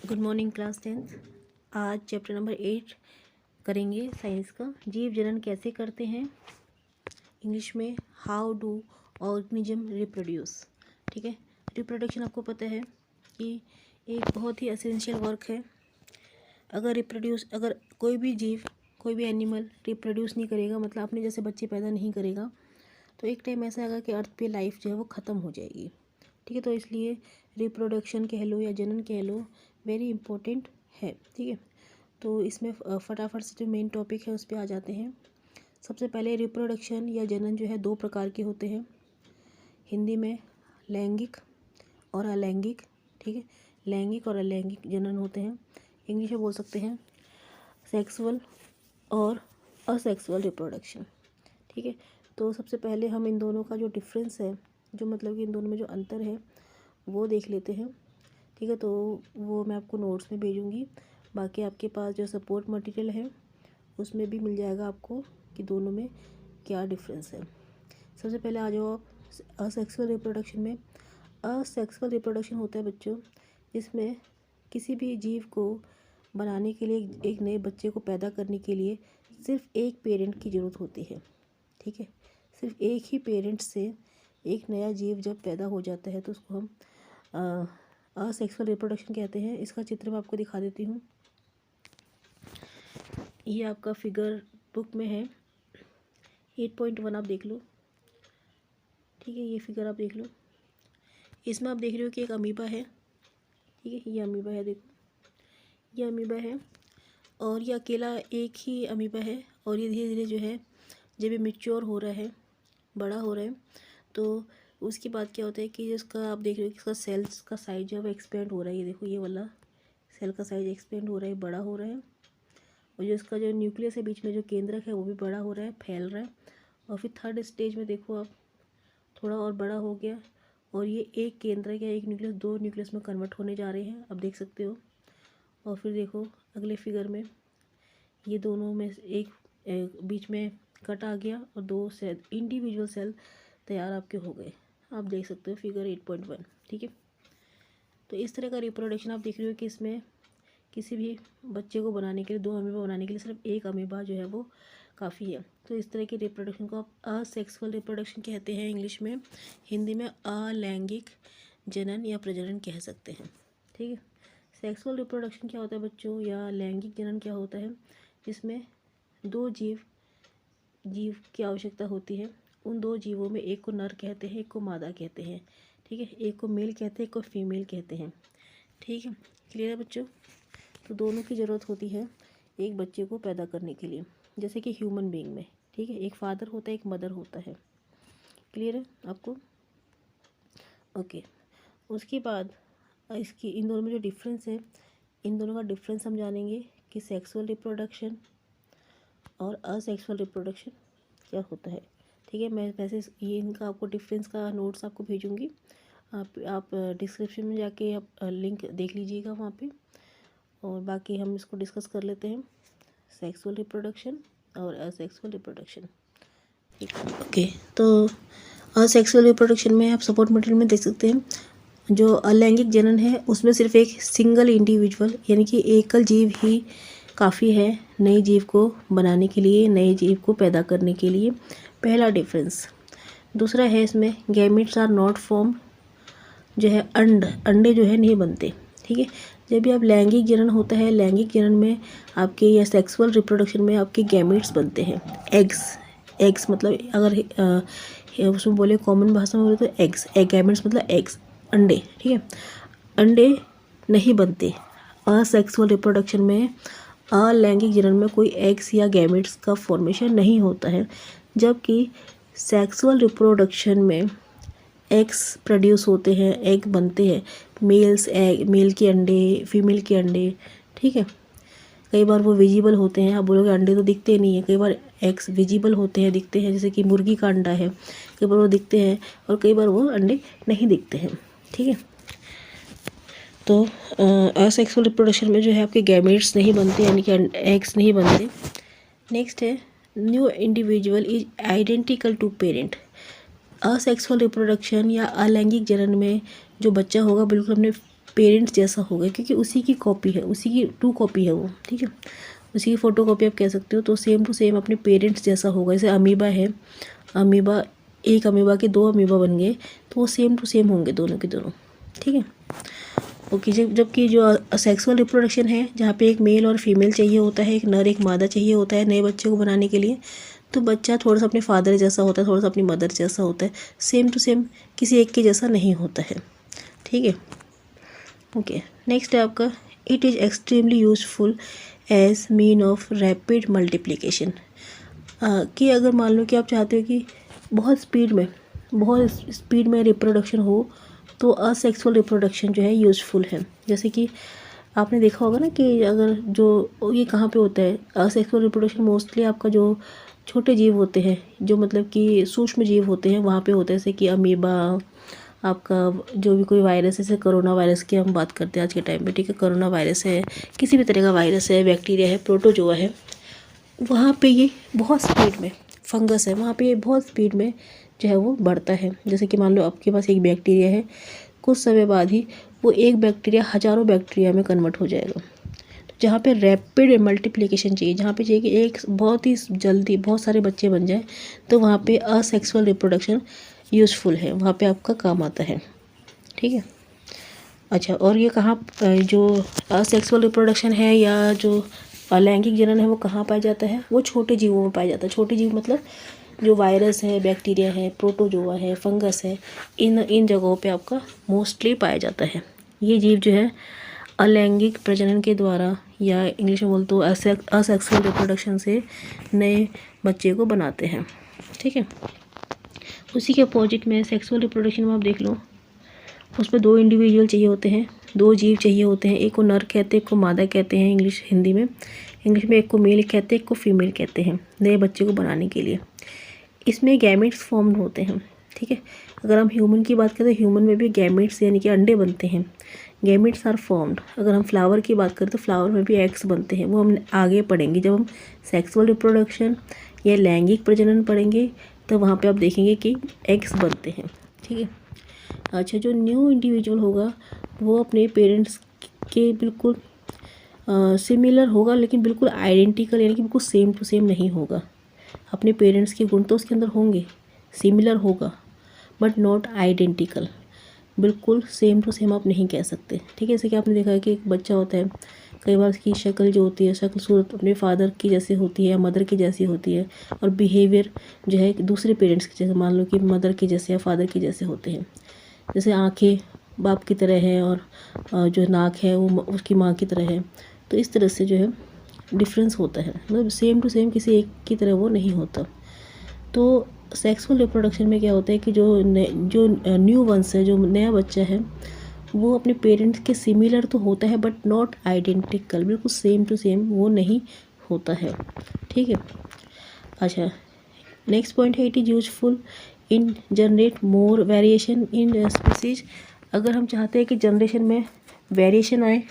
Good morning class 10th। आज chapter number 8 करेंगे science का। जीव जनन कैसे करते हैं, इंग्लिश में हाउ डू ऑर्गेनिज्म रिप्रोड्यूस। ठीक है, रिप्रोडक्शन आपको पता है कि एक बहुत ही एसेंशियल वर्क है। अगर कोई भी जीव, कोई भी एनिमल रिप्रोड्यूस नहीं करेगा, मतलब अपने जैसे बच्चे पैदा नहीं करेगा, तो एक टाइम ऐसा आएगा कि अर्थ पे लाइफ जो है वो ख़त्म हो जाएगी। ठीक है, तो इसलिए रिप्रोडक्शन कह लो या जनन कह लो, वेरी इंपॉर्टेंट है। ठीक है, तो इसमें फटाफट से जो मेन टॉपिक है उस पर आ जाते हैं। सबसे पहले रिप्रोडक्शन या जनन जो है दो प्रकार के होते हैं, हिंदी में लैंगिक और अलैंगिक। ठीक है, लैंगिक और अलैंगिक जनन होते हैं। इंग्लिश में बोल सकते हैं सेक्सुअल और असेक्सुअल रिप्रोडक्शन। ठीक है, तो सबसे पहले हम इन दोनों का जो डिफरेंस है, जो मतलब कि इन दोनों में जो अंतर है वो देख लेते हैं। ठीक है, तो वो मैं आपको नोट्स में भेजूँगी। बाकी आपके पास जो सपोर्ट मटेरियल है उसमें भी मिल जाएगा आपको कि दोनों में क्या डिफरेंस है। सबसे पहले आ जाओ आप असेक्सुअल रिप्रोडक्शन में। असेक्सुअल रिप्रोडक्शन होता है बच्चों, जिसमें किसी भी जीव को बनाने के लिए, एक नए बच्चे को पैदा करने के लिए सिर्फ एक पेरेंट की ज़रूरत होती है। ठीक है, सिर्फ एक ही पेरेंट से एक नया जीव जब पैदा हो जाता है तो उसको हम असेक्सुअल रिप्रोडक्शन कहते हैं। इसका चित्र मैं आपको दिखा देती हूँ। ये आपका फिगर बुक में है 8.1, आप देख लो। ठीक है, ये फिगर आप देख लो। इसमें आप देख रहे हो कि एक अमीबा है। ठीक है, ये अमीबा है, देखो ये अमीबा है और ये अकेला एक ही अमीबा है। और ये धीरे धीरे जो है जब ये मैच्योर हो रहा है, बड़ा हो रहा है, तो उसके बाद क्या होता है कि इसका आप देख रहे हो कि इसका सेल्स का साइज जो है वो एक्सपेंड हो रहा है। ये देखो, ये वाला सेल का साइज एक्सपेंड हो रहा है, बड़ा हो रहा है। और जो इसका जो न्यूक्लियस है बीच में, जो केंद्रक है, वो भी बड़ा हो रहा है, फैल रहा है। और फिर थर्ड स्टेज में देखो आप, थोड़ा और बड़ा हो गया और ये एक केंद्रक या एक न्यूक्लियस दो न्यूक्लियस में कन्वर्ट होने जा रहे हैं, आप देख सकते हो। और फिर देखो अगले फिगर में, ये दोनों में एक बीच में कट आ गया और दो सेल, इंडिविजुअल सेल तैयार आपके हो गए। आप देख सकते हो फिगर 8.1। ठीक है, तो इस तरह का रिप्रोडक्शन आप देख रहे हो कि इसमें किसी भी बच्चे को बनाने के लिए, दो अमीबा बनाने के लिए सिर्फ एक अमीबा जो है वो काफ़ी है। तो इस तरह के रिप्रोडक्शन को आप असेक्सुअल रिप्रोडक्शन कहते हैं इंग्लिश में। हिंदी में अलैंगिक जनन या प्रजनन कह सकते हैं। ठीक है, सेक्सुअल रिप्रोडक्शन क्या होता है बच्चों, या लैंगिक जनन क्या होता है, जिसमें दो जीव की आवश्यकता होती है। उन दो जीवों में एक को नर कहते हैं, एक को मादा कहते हैं। ठीक है, एक को मेल कहते हैं, एक को फीमेल कहते हैं। ठीक है, क्लियर है बच्चों। तो दोनों की ज़रूरत होती है एक बच्चे को पैदा करने के लिए, जैसे कि ह्यूमन बीइंग में। ठीक है, एक फादर होता है, एक मदर होता है। क्लियर है आपको? ओके, उसके बाद इसकी इन दोनों में जो डिफरेंस है, इन दोनों का डिफरेंस हम जानेंगे कि सेक्सुअल रिप्रोडक्शन और असेक्सुअल रिप्रोडक्शन क्या होता है। ठीक है, मैं वैसे ये इनका आपको डिफरेंस का नोट्स आपको भेजूँगी। आप डिस्क्रिप्शन में जाके आप लिंक देख लीजिएगा वहाँ पे। और बाकी हम इसको डिस्कस कर लेते हैं, सेक्सुअल रिप्रोडक्शन और असेक्सुअल रिप्रोडक्शन। ठीक है, ओके। तो असेक्सुअल रिप्रोडक्शन में आप सपोर्ट मटेरियल में देख सकते हैं, जो अलैंगिक जनन है उसमें सिर्फ एक सिंगल इंडिविजुअल यानी कि एकल जीव ही काफ़ी है नए जीव को बनाने के लिए, नए जीव को पैदा करने के लिए। पहला डिफरेंस। दूसरा है इसमें गैमेट्स आर नॉट फॉर्म, जो है अंडे जो है नहीं बनते। ठीक है, जब भी आप लैंगिक जनन होता है, लैंगिक जनन में आपके या सेक्सुअल रिप्रोडक्शन में आपके गैमेट्स बनते हैं, एग्स मतलब अगर उसमें बोले कॉमन भाषा में बोले तो एग्स, गैमेट्स मतलब एग्स, अंडे। ठीक है, अंडे नहीं बनते। असेक्सुअल रिप्रोडक्शन में, अलैंगिक जनन में कोई एग्स या गैमेट्स का फॉर्मेशन नहीं होता है, जबकि सेक्सुअल रिप्रोडक्शन में एग्स प्रोड्यूस होते हैं, एग बनते हैं। मेल के अंडे, फीमेल के अंडे। ठीक है, कई बार वो विजिबल होते हैं। आप बोलोगे अंडे तो दिखते नहीं है, कई बार एग्स विजिबल होते हैं, दिखते हैं, जैसे कि मुर्गी का अंडा है, कई बार वो दिखते हैं और कई बार वो अंडे नहीं दिखते हैं। ठीक है, तो असेक्सुअल रिप्रोडक्शन में जो है आपके गैमेट्स नहीं बनते, यानी कि एग्स नहीं बनते। नेक्स्ट है new individual is identical to parent. Asexual reproduction या अलैंगिक जनन में जो बच्चा होगा बिल्कुल अपने पेरेंट्स जैसा होगा, क्योंकि उसी की कॉपी है, उसी की ट्रू कॉपी है वो, ठीक है, उसी की फ़ोटो कॉपी आप कह सकते हो। तो सेम टू सेम अपने पेरेंट्स जैसा होगा। जैसे अमीबा है, अमीबा एक अमीबा के दो अमीबा बन गए, तो वो सेम टू सेम होंगे दोनों के दोनों, ठीक है। ओके, जबकि जो सेक्सुअल रिप्रोडक्शन है, जहाँ पे एक मेल और फीमेल चाहिए होता है, एक नर एक मादा चाहिए होता है नए बच्चे को बनाने के लिए, तो बच्चा थोड़ा सा अपने फादर जैसा होता है, थोड़ा सा अपनी मदर जैसा होता है, सेम टू सेम किसी एक के जैसा नहीं होता है, ठीक है। ओके, नेक्स्ट है आपका, it is extremely useful as mean of rapid multiplication. कि अगर मान लो कि आप चाहते हो कि बहुत स्पीड में रिप्रोडक्शन हो, तो असेक्सुअल रिप्रोडक्शन जो है यूज़फुल है। जैसे कि आपने देखा होगा ना कि अगर जो ये कहाँ पे होता है असेक्सुअल रिप्रोडक्शन, मोस्टली आपका जो छोटे जीव होते हैं, जो मतलब कि सूक्ष्म जीव होते हैं, वहाँ पे होता है। जैसे कि अमीबा, आपका जो भी कोई वायरस है, जैसे कोरोना वायरस की हम बात करते हैं आज के टाइम पे, ठीक है, कोरोना वायरस है, किसी भी तरह का वायरस है, बैक्टीरिया है, प्रोटोजोआ है, वहाँ पे ये बहुत स्पीड में, फंगस है, वहाँ पे ये बहुत स्पीड में जो है वो बढ़ता है। जैसे कि मान लो आपके पास एक बैक्टीरिया है, कुछ समय बाद ही वो एक बैक्टीरिया हज़ारों बैक्टीरिया में कन्वर्ट हो जाएगा। तो जहाँ पे रैपिड मल्टीप्लिकेशन चाहिए, जहाँ पे चाहिए कि एक बहुत ही जल्दी बहुत सारे बच्चे बन जाए, तो वहाँ पे असेक्सुअल रिप्रोडक्शन यूज़फुल है, वहाँ पे आपका काम आता है, ठीक है। अच्छा, और ये कहाँ जो असेक्सुअल रिप्रोडक्शन है या जो अलैंगिक जनन है वो कहाँ पाया जाता है? वो छोटे जीवों में पाया जाता है। छोटे जीव मतलब जो वायरस है, बैक्टीरिया है, प्रोटोजोआ है, फंगस है, इन जगहों पे आपका मोस्टली पाया जाता है। ये जीव जो है अलैंगिक प्रजनन के द्वारा, या इंग्लिश में बोल तो असेक्सुअल रिप्रोडक्शन से नए बच्चे को बनाते हैं, ठीक है। उसी के अपोजिट में सेक्सुअल रिप्रोडक्शन में आप देख लो, उसमें दो इंडिविजुअल चाहिए होते हैं, दो जीव चाहिए होते हैं, एक को नर कहते हैं, एक को मादा कहते हैं हिंदी में। इंग्लिश में एक को मेल कहते हैं, एक को फीमेल कहते हैं, नए बच्चे को बनाने के लिए। इसमें गैमेट्स फॉर्म होते हैं, ठीक है। अगर हम ह्यूमन की बात करें तो ह्यूमन में भी गैमेट्स यानी कि अंडे बनते हैं, गैमेट्स आर फॉर्म्ड। अगर हम फ्लावर की बात करें तो फ्लावर में भी एग्स बनते हैं, वो हम आगे पढ़ेंगे जब हम सेक्सुअल रिप्रोडक्शन या लैंगिक प्रजनन पढ़ेंगे, तो वहाँ पे आप देखेंगे कि एग्स बनते हैं, ठीक है। अच्छा, जो न्यू इंडिविजुअल होगा वो अपने पेरेंट्स के बिल्कुल सिमिलर होगा, लेकिन बिल्कुल आइडेंटिकल यानी कि बिल्कुल सेम टू सेम नहीं होगा। अपने पेरेंट्स के गुण तो उसके अंदर होंगे, सिमिलर होगा, बट नॉट आइडेंटिकल, बिल्कुल सेम टू सेम आप नहीं कह सकते, ठीक है। जैसे कि आपने देखा है कि एक बच्चा होता है, कई बार उसकी शक्ल जो होती है, शक्ल सूरत अपने फादर की जैसी होती है या मदर की जैसी होती है, और बिहेवियर जो है दूसरे पेरेंट्स के जैसे, मान लो कि मदर के जैसे या फादर के जैसे होते हैं। जैसे आँखें बाप की तरह है और जो नाक है वो उसकी माँ की तरह है, तो इस तरह से जो है डिफरेंस होता है, मतलब सेम टू सेम किसी एक की तरह वो नहीं होता। तो सेक्सुअल रिप्रोडक्शन में क्या होता है कि जो न्यू वंस है, जो नया बच्चा है, वो अपने पेरेंट्स के सिमिलर तो होता है बट नॉट आइडेंटिकल, बिल्कुल सेम टू सेम वो नहीं होता है, ठीक है। अच्छा, नेक्स्ट पॉइंट है, it is useful in generate more variation in species. अगर हम चाहते हैं कि जनरेशन में वेरिएशन आए,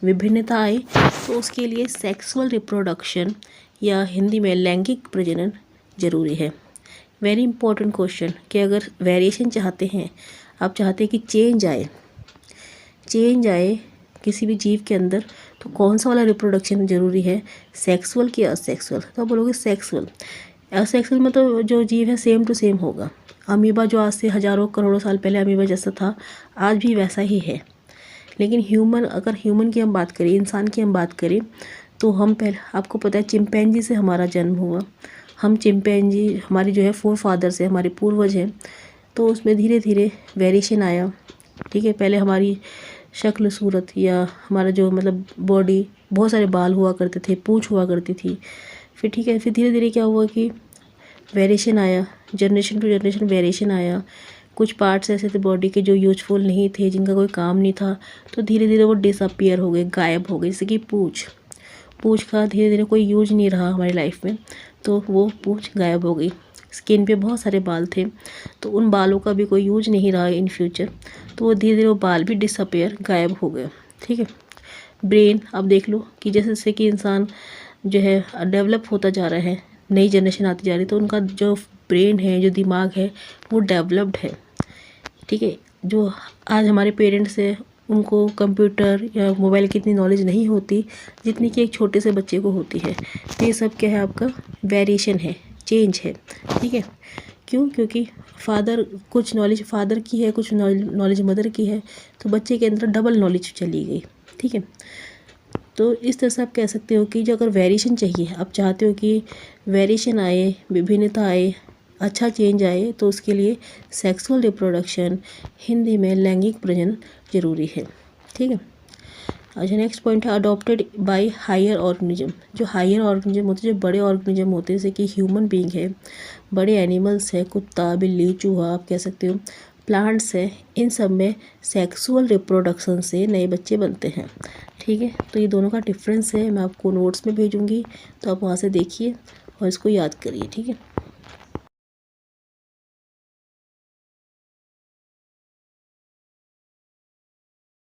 विभिन्नता आए, तो उसके लिए सेक्सुअल रिप्रोडक्शन या हिंदी में लैंगिक प्रजनन जरूरी है। वेरी इंपॉर्टेंट क्वेश्चन कि अगर वेरिएशन चाहते हैं, आप चाहते हैं कि चेंज आए किसी भी जीव के अंदर, तो कौन सा वाला रिप्रोडक्शन ज़रूरी है, सेक्सुअल कि असेक्सुअल? तो आप बोलोगे सेक्सुअल। असेक्सुअल में तो जो जीव है सेम टू सेम होगा। अमीबा जो आज से हज़ारों करोड़ों साल पहले अमीबा जैसा था, आज भी वैसा ही है। लेकिन अगर ह्यूमन की हम बात करें, इंसान की हम बात करें, तो हम पहले, आपको पता है चिंपैंजी से हमारा जन्म हुआ। हम चिंपैंजी हमारी जो है फोर फादर से, हमारे पूर्वज हैं, तो उसमें धीरे धीरे वेरिएशन आया, ठीक है। पहले हमारी शक्ल सूरत या हमारा जो मतलब बॉडी, बहुत सारे बाल हुआ करते थे, पूँछ हुआ करती थी, फिर ठीक है, फिर धीरे धीरे क्या हुआ कि वेरिएशन आया, जनरेशन टू जनरेशन वेरिएशन आया। कुछ पार्ट्स ऐसे थे बॉडी के जो यूजफुल नहीं थे, जिनका कोई काम नहीं था, तो धीरे धीरे वो डिसअपियर हो गए, गायब हो गए। जैसे कि पूँछ का धीरे धीरे कोई यूज नहीं रहा हमारी लाइफ में, तो वो पूँछ गायब हो गई। स्किन पे बहुत सारे बाल थे, तो उन बालों का भी कोई यूज नहीं रहा इन फ्यूचर, तो वो धीरे धीरे वो बाल भी डिसअपियर, गायब हो गए, ठीक है। ब्रेन, आप देख लो कि जैसे जैसे कि इंसान जो है डेवलप होता जा रहा है, नई जनरेशन आती जा रही है, तो उनका जो ब्रेन है, जो दिमाग है, वो डेवलप्ड है, ठीक है। जो आज हमारे पेरेंट्स है, उनको कंप्यूटर या मोबाइल की इतनी नॉलेज नहीं होती जितनी कि एक छोटे से बच्चे को होती है। तो ये सब क्या है, आपका वेरिएशन है, चेंज है, ठीक है। क्यों? क्योंकि कुछ नॉलेज फादर की है, कुछ नॉलेज मदर की है, तो बच्चे के अंदर डबल नॉलेज चली गई, ठीक है। तो इस तरह से आप कह सकते हो कि जो अगर वेरिएशन चाहिए, आप चाहते हो कि वेरिएशन आए, विभिन्नता आए, अच्छा चेंज आए, तो उसके लिए सेक्सुअल रिप्रोडक्शन, हिंदी में लैंगिक प्रजनन जरूरी है, ठीक है। अच्छा, नेक्स्ट पॉइंट है अडॉप्टेड बाय हायर ऑर्गेनिज्म। जो हायर ऑर्गेनिज्म होते हैं, जो बड़े ऑर्गेनिज्म होते हैं, जैसे कि ह्यूमन बीइंग है, बड़े एनिमल्स है, कुत्ता, बिल्ली, चूहा आप कह सकते हो, प्लांट्स है, इन सब में सेक्सुअल रिप्रोडक्शन से नए बच्चे बनते हैं, ठीक है। तो ये दोनों का डिफरेंस है, मैं आपको नोट्स में भेजूँगी, तो आप वहाँ से देखिए और इसको याद करिए, ठीक है।